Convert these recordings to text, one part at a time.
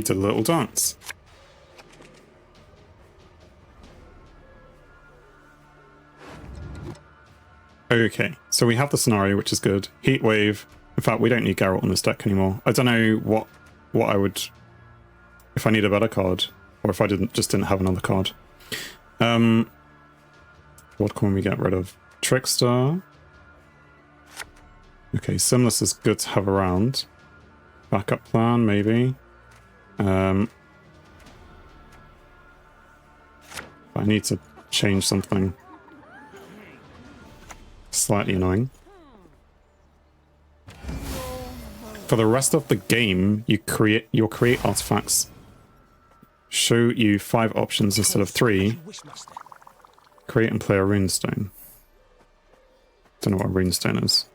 He did a little dance. Okay, so we have the scenario, which is good. Heat wave. In fact, we don't need Geralt on this deck anymore. I don't know what I would, if I need a better card, or if I didn't have another card. What can we get rid of? Trickster. Okay, Simless is good to have around. Backup plan, maybe. I need to change something. Slightly annoying. For the rest of the game, you'll create artifacts. Show you 5 options instead of 3. Create and play a runestone. Don't know what a runestone is.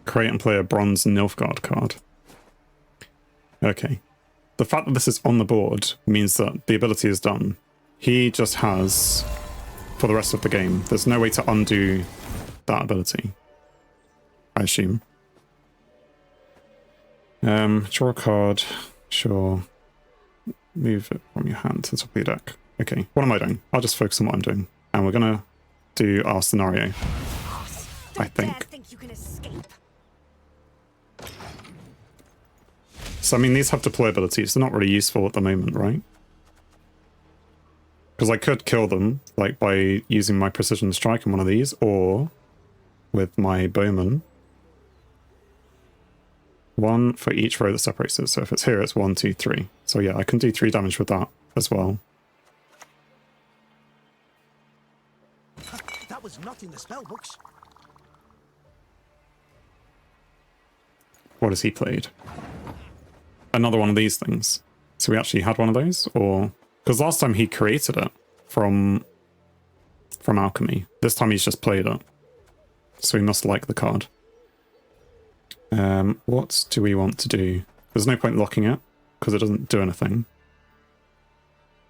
Create and play a bronze Nilfgaard card. Okay. The fact that this is on the board means that the ability is done. He just has, for the rest of the game, there's no way to undo that ability, I assume. Draw a card. Sure. Move it from your hand to the top of your deck. Okay, what am I doing? I'll just focus on what I'm doing. And we're gonna do our scenario, I think. So, I mean, these have deploy abilities. They're not really useful at the moment, right? Because I could kill them, like, by using my precision strike on one of these, or with my bowman. 1 for each row that separates it. So if it's here, it's 1, 2, 3. So yeah, I can do 3 damage with that as well. That was not in the spell books. What has he played? Another one of these things. So we actually had one of those, or because last time he created it from alchemy. This time he's just played it. So he must like the card. What do we want to do? There's no point locking it, because it doesn't do anything.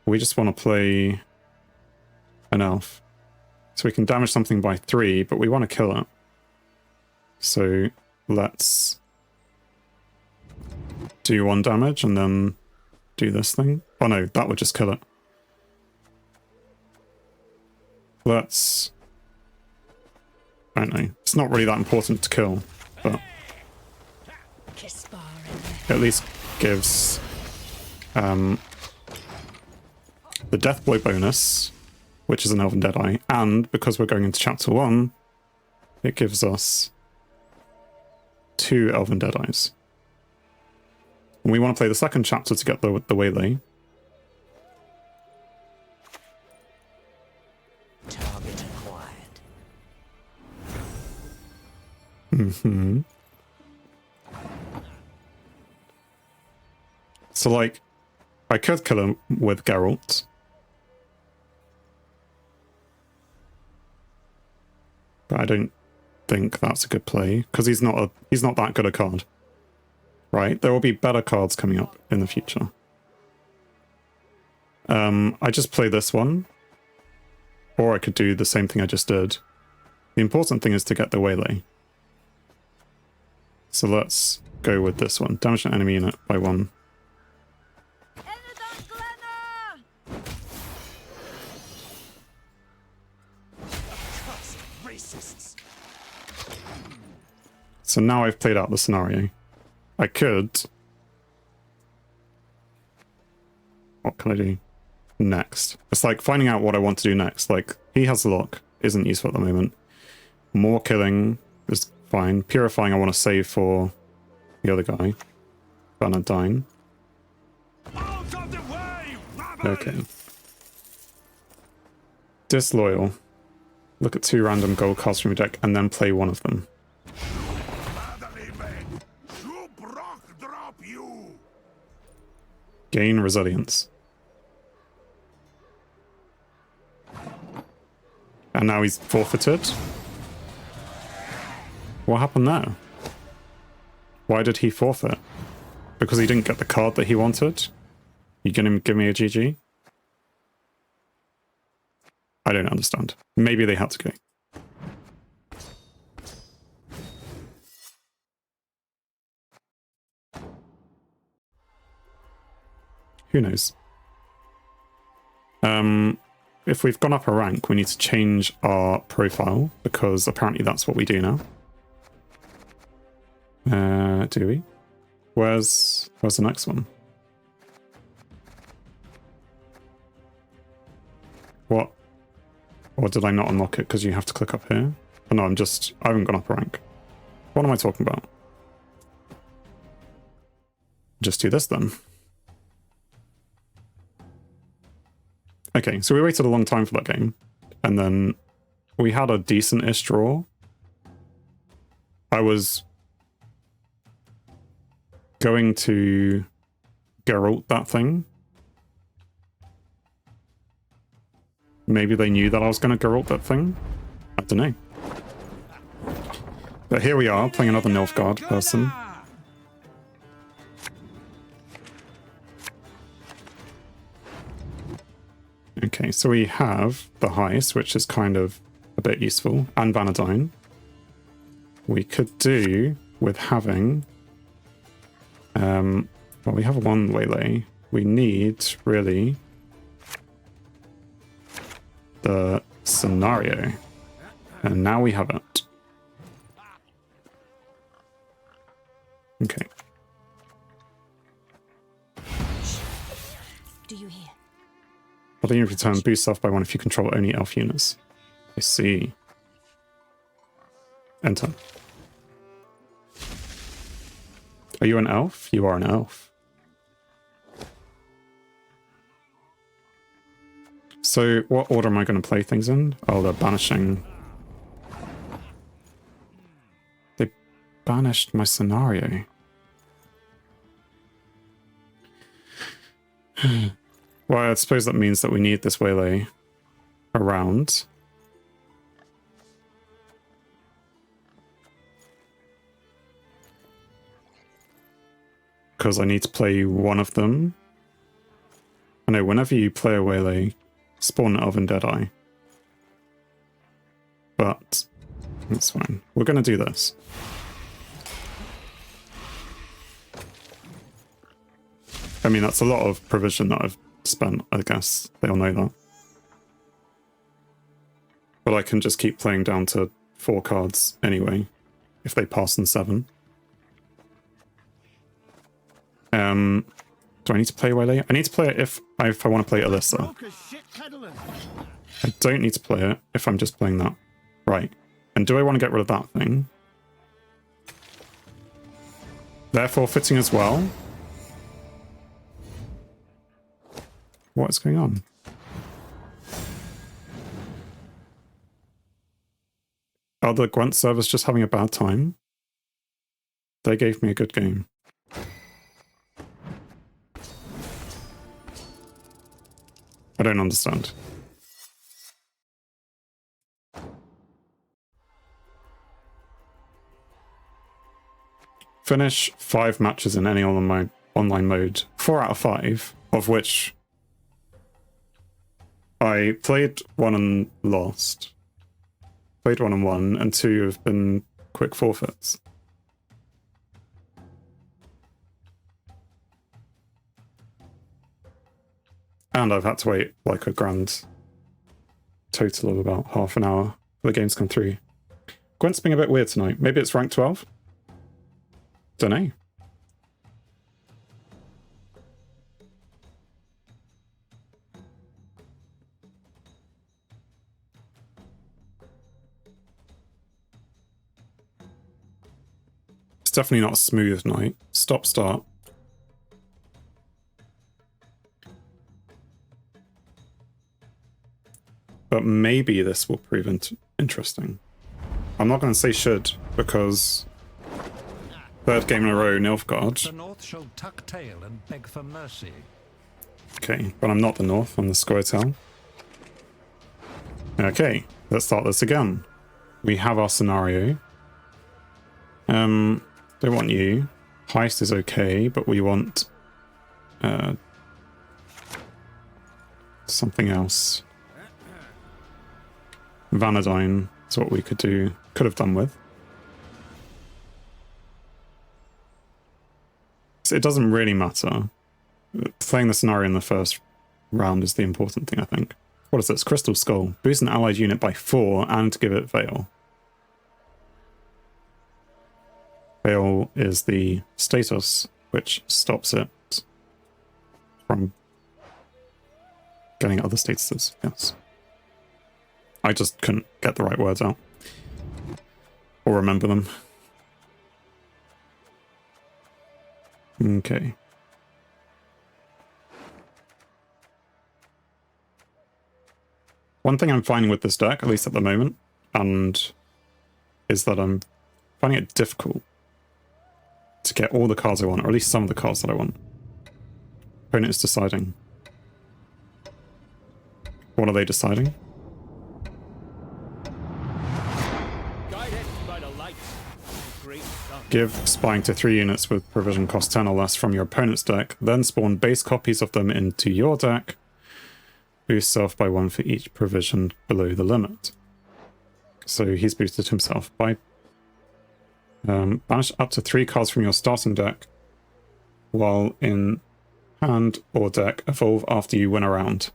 We just want to play an elf. So we can damage something by 3, but we want to kill it. So let's do 1 damage and then do this thing. Oh no, that would just kill it. Let's... I don't know. It's not really that important to kill, but... at least gives the death blow bonus, which is an Elven Deadeye, and because we're going into chapter 1, it gives us 2 Elven Deadeyes. And we want to play the second chapter to get the Waylay. Target acquired. Mm-hmm. So, like, I could kill him with Geralt. But I don't think that's a good play, because he's not that good a card. Right? There will be better cards coming up in the future. I just play this one. Or I could do the same thing I just did. The important thing is to get the Waylay. So let's go with this one. Damage an enemy unit by 1. So now I've played out the scenario. I could... what can I do next? It's like finding out what I want to do next. Like, he has the lock. Isn't useful at the moment. More killing is fine. Purifying I want to save for the other guy. Bernardine. Okay. Disloyal. Look at 2 random gold cards from your deck and then play one of them. Gain resilience. And now he's forfeited. What happened there? Why did he forfeit? Because he didn't get the card that he wanted? You gonna give me a GG? I don't understand. Maybe they had to go. Who knows? If we've gone up a rank, we need to change our profile, because apparently that's what we do now. Do we? Where's the next one? What? Or did I not unlock it because you have to click up here? Oh no, I haven't gone up a rank. What am I talking about? Just do this then. Okay, so we waited a long time for that game, and then we had a decent-ish draw. I was going to Geralt that thing. Maybe they knew that I was going to Geralt that thing. I don't know. But here we are, playing another Nilfgaard person. Okay, so we have the heist, which is kind of a bit useful, and Vanadine. We could do with having... well, we have one Waylay. We need, really, the scenario. And now we have it. Okay. Do you hear? Well, the unit return boosts off by 1 if you control only elf units. I see. Enter. Are you an elf? You are an elf. So, what order am I going to play things in? Oh, they're banishing. They banished my scenario. Well, I suppose that means that we need this Waylay around. Because I need to play one of them. I know, whenever you play a Waylay, spawn an Elven Deadeye. But that's fine. We're going to do this. I mean, that's a lot of provision that I've spent, I guess. They all know that. But I can just keep playing down to 4 cards anyway, if they pass in 7. Do I need to play Waylay? I need to play it if I want to play Alyssa. I don't need to play it if I'm just playing that. Right. And do I want to get rid of that thing? Therefore, fitting as well. What is going on? Are the Gwent servers just having a bad time? They gave me a good game. I don't understand. Finish 5 matches in any online mode. 4 out of 5, of which I played 1 and lost. Played 1 and won, and 2 have been quick forfeits. And I've had to wait like a grand total of about half an hour for the games come through. Gwent's being a bit weird tonight. Maybe it's rank 12? Dunno. It's definitely not a smooth night. Stop, start. But maybe this will prove interesting. I'm not going to say should, because 3rd game in a row, Nilfgaard. The North shall tuck tail and beg for mercy. Okay, but I'm not the North, I'm the Scoia'tael. Okay, let's start this again. We have our scenario. Don't want you. Heist is okay, but we want something else. Vanadine is what we could have done with. So it doesn't really matter. Playing the scenario in the first round is the important thing, I think. What is this? Crystal Skull. Boost an allied unit by 4 and give it Veil. Veil is the status which stops it from getting other statuses, yes. I just couldn't get the right words out. Or remember them. Okay. One thing I'm finding with this deck, at least at the moment, is that I'm finding it difficult to get all the cards I want, or at least some of the cards that I want. Opponent is deciding. What are they deciding? Give spying to 3 units with provision cost 10 or less from your opponent's deck, then spawn base copies of them into your deck. Boost self by 1 for each provision below the limit. So he's boosted himself by banish up to 3 cards from your starting deck while in hand or deck, evolve after you win a round.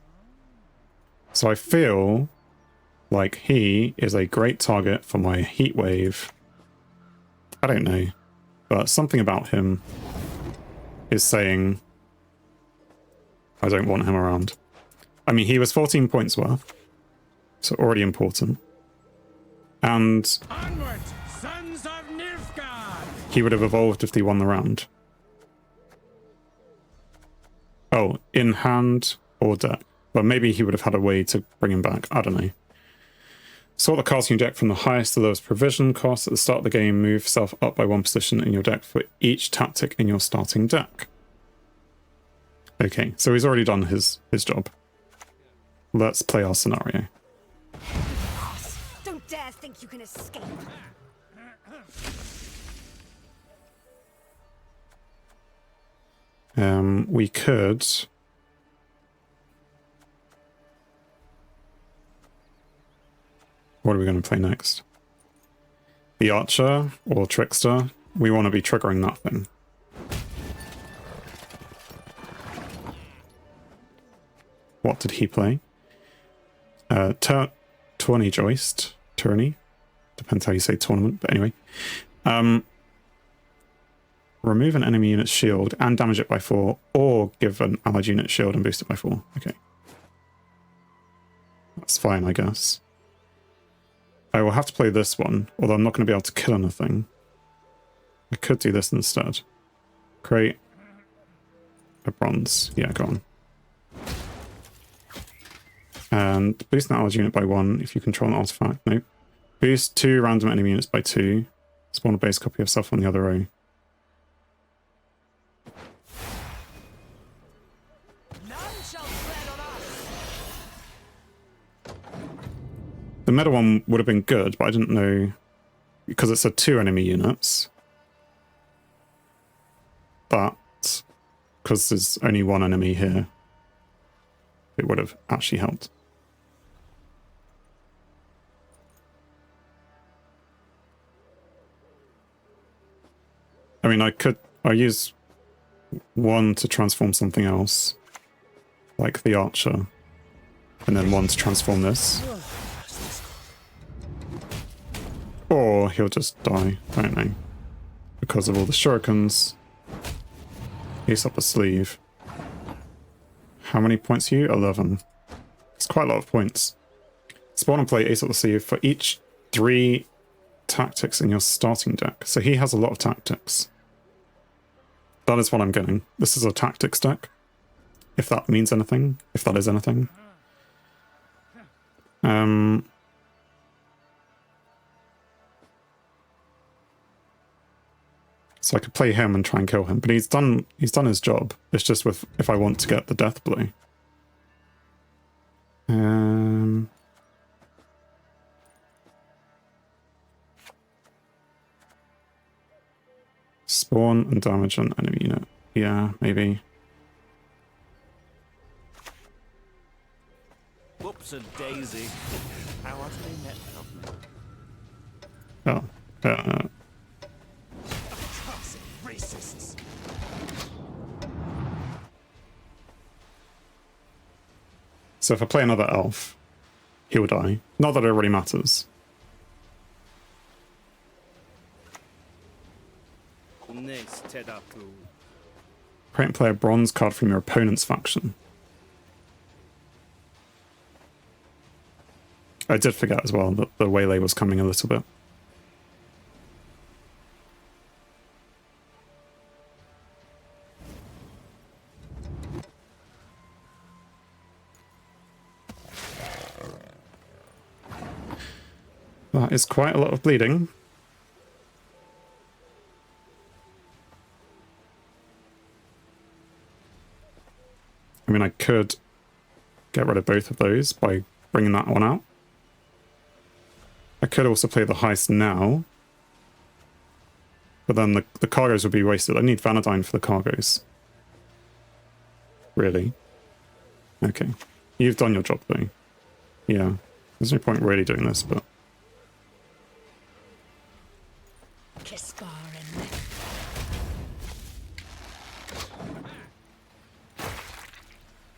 So I feel like he is a great target for my heat wave. I don't know, but something about him is saying I don't want him around. I mean, he was 14 points worth, so already important. And Onward, sons of Nilfgaard! He would have evolved if he won the round. Oh, in hand or deck. But maybe he would have had a way to bring him back. I don't know. Sort the cards in your deck from the highest to lowest provision cost at the start of the game. Move yourself up by 1 position in your deck for each tactic in your starting deck. Okay, so he's already done his job. Let's play our scenario. Don't dare think you can escape. We could... What are we going to play next? The Archer or Trickster? We want to be triggering that thing. What did he play? Tourney Joist. Tourney. Depends how you say tournament, but anyway. Remove an enemy unit's shield and damage it by 4, or give an allied unit shield and boost it by 4. Okay. That's fine, I guess. I will have to play this one, although I'm not going to be able to kill anything. I could do this instead. Create a bronze. Yeah, go on. And boost an allied unit by 1 if you control an artifact. Nope. Boost 2 random enemy units by 2. Spawn a base copy of yourself on the other row. None shall tread on us. The middle one would have been good, but I didn't know, because it said 2 enemy units. But because there's only 1 enemy here, it would have actually helped. I mean, I use 1 to transform something else, like the Archer, and then 1 to transform this. Or he'll just die, I don't know, because of all the shurikens. Ace up the sleeve. How many points are you? 11. It's quite a lot of points. Spawn and play Ace up the sleeve for each 3 tactics in your starting deck. So he has a lot of tactics. That is what I'm getting. This is a tactics deck. If that means anything. If that is anything. So I could play him and try and kill him, but he's done his job. It's just with if I want to get the death blow. Spawn and damage an enemy unit. Yeah, maybe. Whoops a daisy. How utterly net Oh. Racists. So if I play another elf, he will die. Not that it really matters. Create and play a bronze card from your opponent's faction. I did forget as well that the Waylay was coming a little bit. That is quite a lot of bleeding. I mean, I could get rid of both of those by bringing that one out. I could also play the heist now. But then the cargoes would be wasted. I need Vanadine for the cargoes. Really? Okay. You've done your job, though. Yeah. There's no point really doing this, but...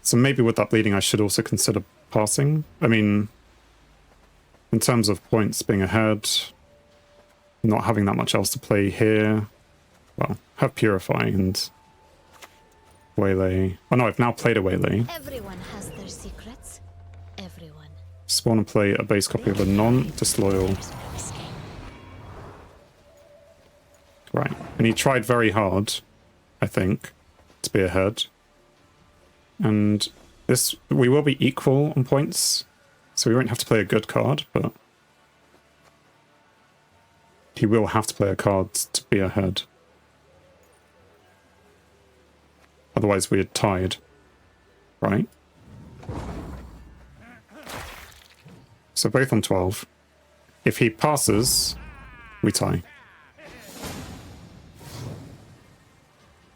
So maybe with that bleeding, I should also consider passing. I mean, in terms of points being ahead, not having that much else to play here. Well, have Purify and Waylay. Oh no, I've now played a Waylay. Everyone has their secrets. Everyone. Just want to play a base copy of a non-disloyal. Right, and he tried very hard, I think, to be ahead. And this, we will be equal on points, so we won't have to play a good card, but he will have to play a card to be ahead. Otherwise we had tied, right? So both on 12. If he passes, we tie.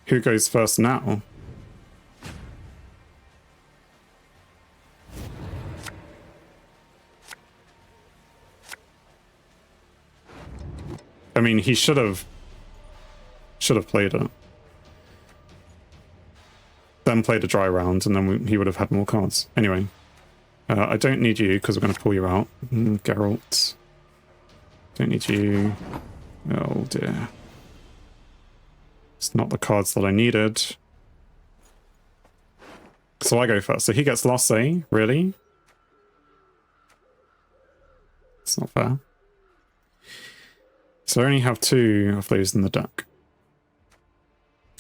Who goes first now? I mean, he should have played it. Then played a dry round, and then he would have had more cards. Anyway, I don't need you, because we're going to pull you out. Geralt. Don't need you. Oh dear. It's not the cards that I needed. So I go first. So he gets last say, really? It's not fair. So I only have 2 of those in the deck.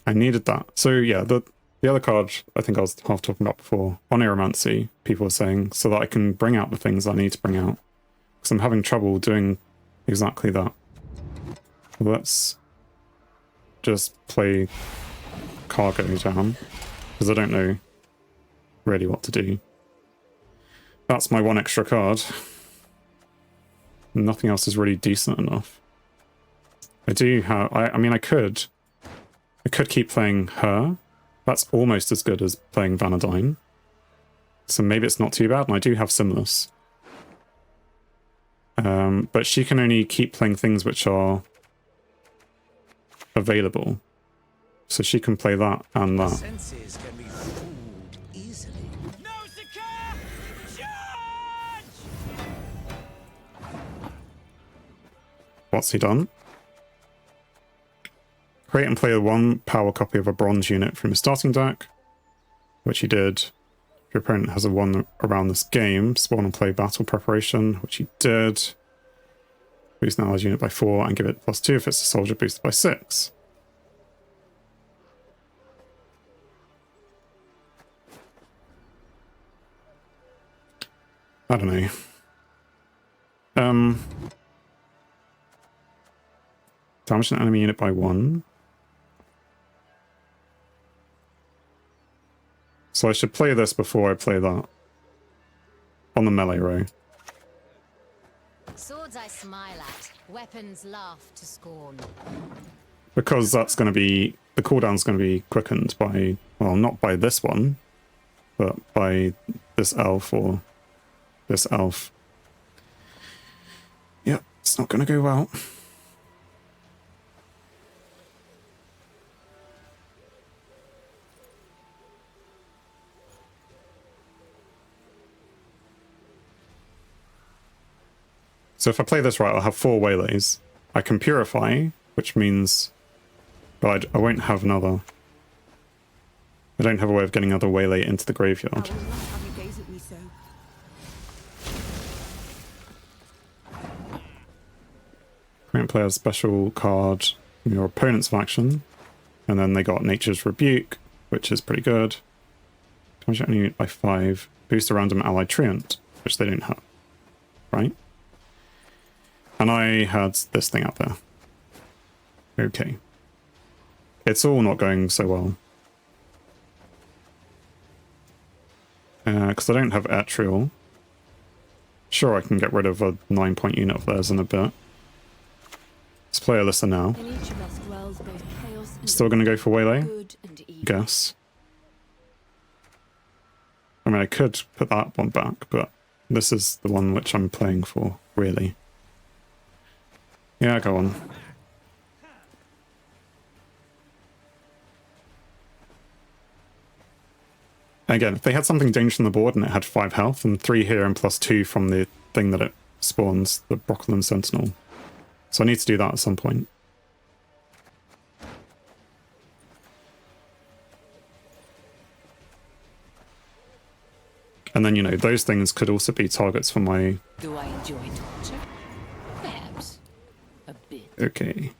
I needed that. So yeah, the other card I think I was half talking about before, on Aeromancy, people were saying, so that I can bring out the things I need to bring out. Because I'm having trouble doing exactly that. Let's just play cargo down, because I don't know really what to do. That's my 1 extra card. Nothing else is really decent enough. I do have... I mean, I could keep playing her. That's almost as good as playing Vanadine. So maybe it's not too bad, and I do have Simulus. But she can only keep playing things which are available. So she can play that and that. Senses can be fooled easily. Nausicaa! Charge! What's he done? Create and play a 1 power copy of a bronze unit from his starting deck, which he did. If your opponent has a 1 around this game, spawn and play battle preparation, which he did. Boost an allied unit by 4 and give it +2 if it's a soldier, boosted by 6. I don't know. Damage an enemy unit by 1. So I should play this before I play that. On the melee row. Swords I smile at, weapons laugh to scorn. Because that's going to be... The cooldown's going to be quickened by... Well, not by this one. But by this elf or this elf. Yep, it's not going to go well. So if I play this right, I'll have 4 Waylays. I can purify, which means... But I won't have another... I don't have a way of getting another Waylay into the graveyard. I will not have you gaze at me so. Current player has a special card from your opponent's faction. And then they got Nature's Rebuke, which is pretty good. Damage your enemy unit by 5. Boost a random ally treant, which they don't have. Right? And I had this thing out there. Okay. It's all not going so well. Because I don't have Atrial. Sure, I can get rid of a 9-point unit of theirs in a bit. Let's play Alyssa now. In each of us dwells both chaos and Still going to go for Waylay? good and evil. Guess. I mean, I could put that one back, but this is the one which I'm playing for, really. Yeah, go on. Again, if they had something dangerous on the board and it had 5 health and 3 here and +2 from the thing that it spawns, the Broccolin Sentinel. So I need to do that at some point. And then, you know, those things could also be targets for my... Do I enjoy torture? Perhaps. A bit. Okay.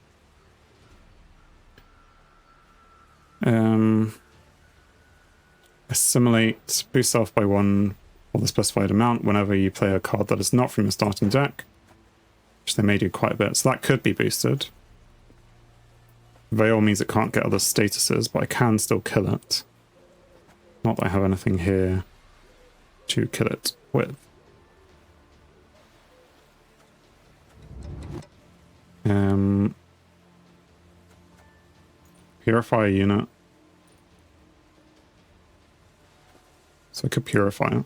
Assimilate, boost self by 1 or the specified amount whenever you play a card that is not from your starting deck, which they may do quite a bit, so that could be boosted. Veil means it can't get other statuses, but I can still kill it. Not that I have anything here to kill it with. Purify a unit. So I could purify it.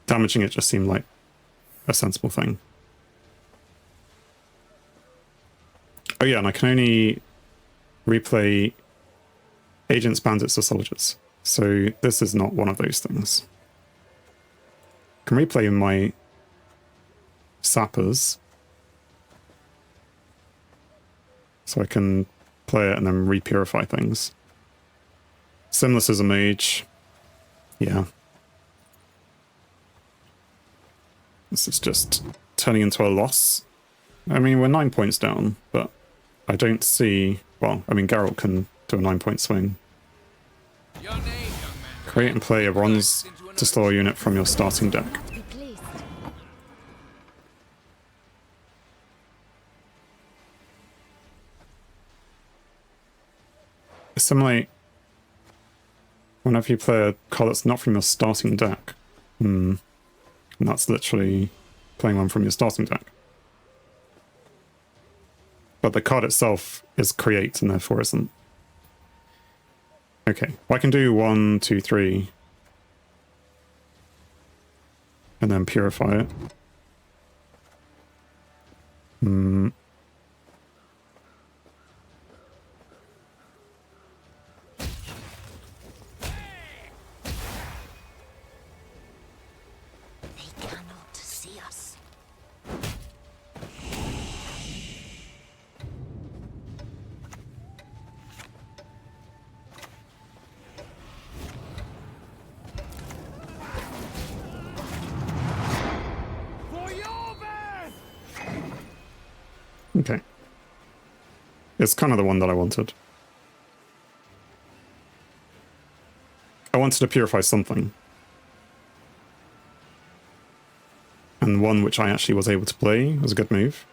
Damaging it just seemed like a sensible thing. Oh yeah, and I can only replay agents, bandits, or soldiers. So this is not one of those things. I can replay my sappers. So I can play it and then re-purify things. Simless as a mage. Yeah. This is just turning into a loss. I mean, we're 9 points down, but I don't see... Well, I mean, Geralt can do a 9-point swing. Your name, young man. Create and play a bronze destroyer unit from your starting deck. Be pleased. Assimilate whenever you play a card that's not from your starting deck. And that's literally playing one from your starting deck. But the card itself is create and therefore isn't. Okay, well, I can do 1, 2, 3. And then purify it. They cannot see us. For your birth! Okay. It's kind of the one that I wanted. I wanted to purify something. And one which I actually was able to play was a good move.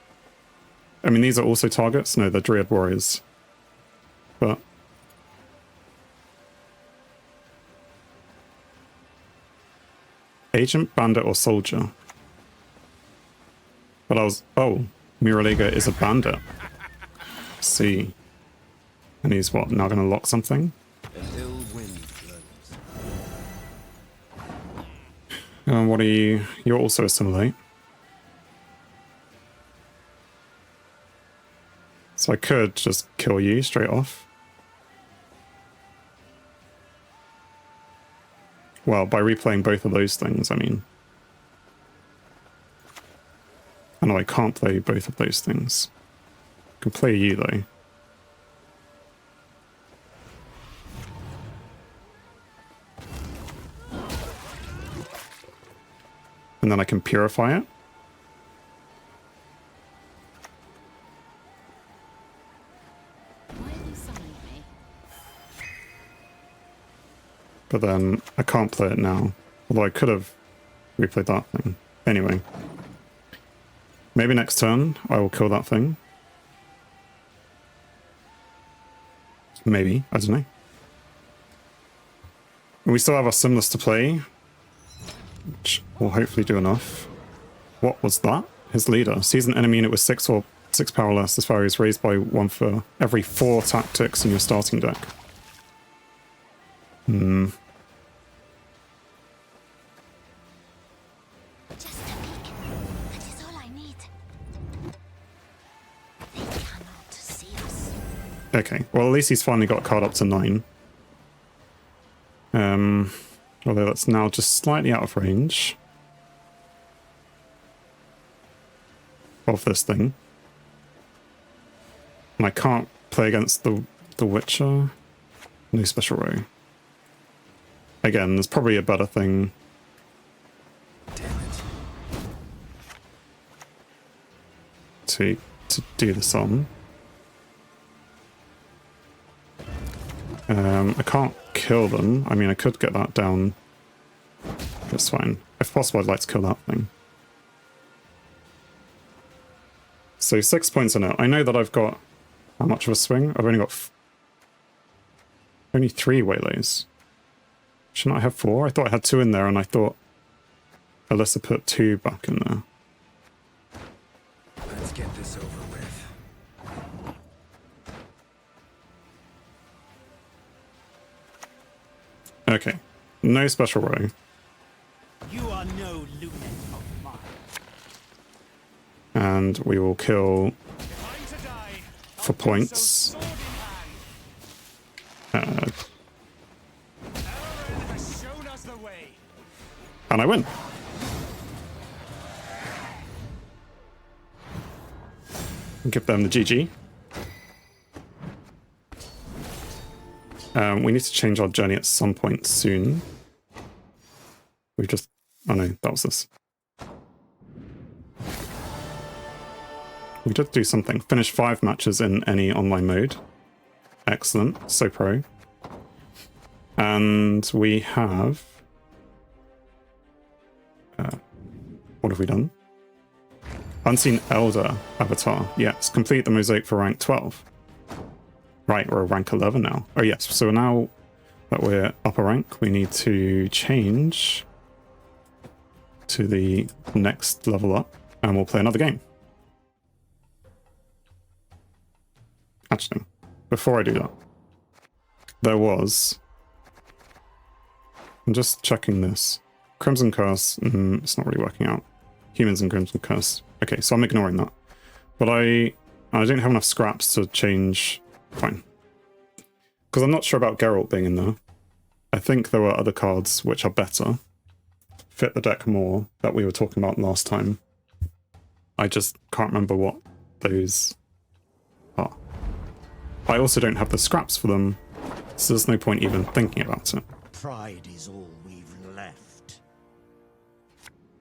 I mean, these are also targets. No, they're Dryad Warriors. But... Agent, Bandit, or Soldier? But I was... Oh, Miralega is a Bandit. See. And he's what, now going to lock something? An ill wind blows. What are you? You're also assimilate. So I could just kill you straight off. Well, by replaying both of those things, I mean. I know I can't play both of those things. I can play you, though. And then I can purify it. Why are you summoning me? But then I can't play it now. Although I could have replayed that thing. Anyway. Maybe next turn I will kill that thing. Maybe. I don't know. And we still have our Simless to play. Which will hopefully do enough. What was that? His leader. Sees an enemy unit with 6 or 6 power less. This value is raised by 1 for every 4 tactics in your starting deck. Hmm. Just a peek. That is all I need. They cannot see us. Okay, well at least he's finally got a card up to 9. Although that's now just slightly out of range of this thing. And I can't play against the Witcher. No special row. Again, there's probably a better thing. To do this on. I can't kill them. I mean, I could get that down. That's fine. If possible, I'd like to kill that thing. So 6 points in it. I know that I've got... How much of a swing? I've only got... only 3 Waylays. Shouldn't I have 4? I thought I had 2 in there, and I thought Alyssa put 2 back in there. Let's get this over with. Okay. No special row. You are no lumen of mine. And we will kill If I'm to die, for I'll do so points. sword in hand. Elren has shown us the way. And I win. Give them the GG. We need to change our journey at some point soon. We just... Oh no, that was this. We did do something. Finish 5 matches in any online mode. Excellent. So pro. And we have... what have we done? Unseen Elder Avatar. Yes, complete the mosaic for rank 12. Right, we're rank 11 now. Oh yes, so now that we're up a rank, we need to change to the next level up, and we'll play another game. Actually, before I do that, there was... I'm just checking this. Crimson Curse, it's not really working out. Humans and Crimson Curse. Okay, so I'm ignoring that. But I don't have enough scraps to change... Fine. Because I'm not sure about Geralt being in there. I think there were other cards which are better. Fit the deck more, that we were talking about last time. I just can't remember what those are. I also don't have the scraps for them, so there's no point even thinking about it. Pride is all we've left.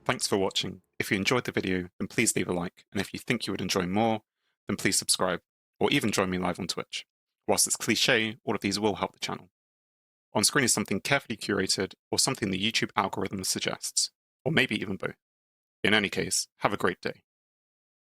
Thanks for watching. If you enjoyed the video, then please leave a like, and if you think you would enjoy more, then please subscribe, or even join me live on Twitch. Whilst it's cliche, all of these will help the channel. On screen is something carefully curated, or something the YouTube algorithm suggests, or maybe even both. In any case, have a great day.